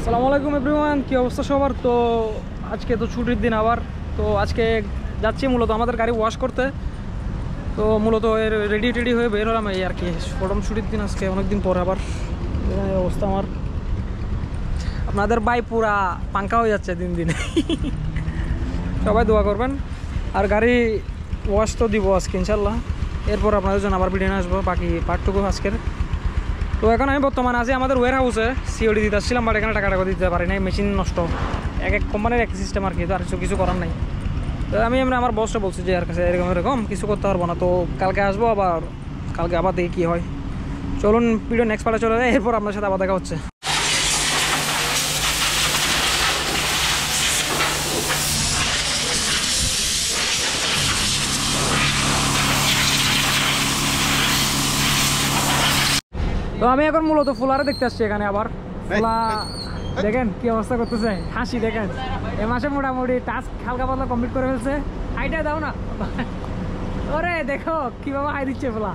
আসসালামু আলাইকুম এভরিওয়ান, কি অবস্থা সবার? তো আজকে তো ছুটির দিন আবার। তো আজকে যাচ্ছি মূলত আমাদের গাড়ি ওয়াশ করতে। তো মূলত রেডি টেডি হয়ে বের হলাম এই আর কি। প্রথম ছুটির দিন আজকে, অনেকদিন পর আবার। এই অবস্থা আমার, আপনাদের ভাই পুরা পাঙ্কা হয়ে যাচ্ছে দিন দিন। সবাই দোয়া করবেন। আর গাড়ি ওয়াশ তো দিব আজকে ইনশাল্লাহ। এরপর আপনাদের জন্য আবার ভিডিও নিয়ে আসবো বাকি পার্টটুকু আজকের। তো এখন আমি বর্তমানে আছি আমাদের ওয়্যার হাউসে, সিওডি দিতে আসছিলাম, বাট এখানে টাকা দিতে পারি নাই, মেশিন নষ্ট। এক এক কোম্পানির এক সিস্টেম আর কি, তো আর কিছু করার নাই। তো আমি আমার বসটা বলছি যে আর কাছে এরকম কিছু করতে পারবো না, তো কালকে আসবো, আবার কালকে আবার দেখি কী হয়। চলুন ভিডিও নেক্সট পার্টে চলে যায়, এরপর আপনার সাথে আবার দেখা হচ্ছে। তো আমি এখন মূলত ফুলারে দেখতে আসছি এখানে আবার। ফুলা দেখেন কি অবস্থা করতেছে, হাসি দেখেন। এ মাসে মোটামুটি টাস্ক হালকা পাতলা কমপ্লিট করে ফেলছে। হাইটা দাও না, ওরে দেখো কিভাবে হাই দিচ্ছে ফুলা।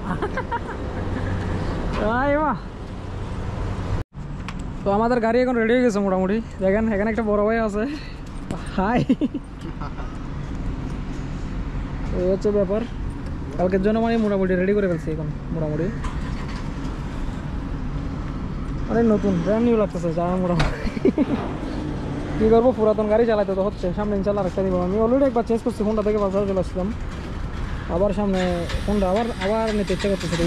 তো আমাদের গাড়ি এখন রেডি হয়ে গেছে মোটামুটি, দেখেন এখানে একটা বড় ভাই আছে। হাই, এই হচ্ছে ব্যাপার। কালকের জন্য মানে মোটামুটি রেডি করে ফেলছি এখন মোটামুটি। অনেক নতুন ব্র্যান্ড নিউ লাগতেছে যা মোটামুটি। কী করবো, পুরাতন গাড়ি চালাইতে তো হচ্ছে। সামনে ইনশাল্লাহ আরেকটা দিব। আমি অলরেডি একবার চেঞ্জ করছি, হোন্ডা থেকে বাজারে চলে আসলাম। আবার সামনে হোন্ডা আবার নিতে ইচ্ছা করতেছে।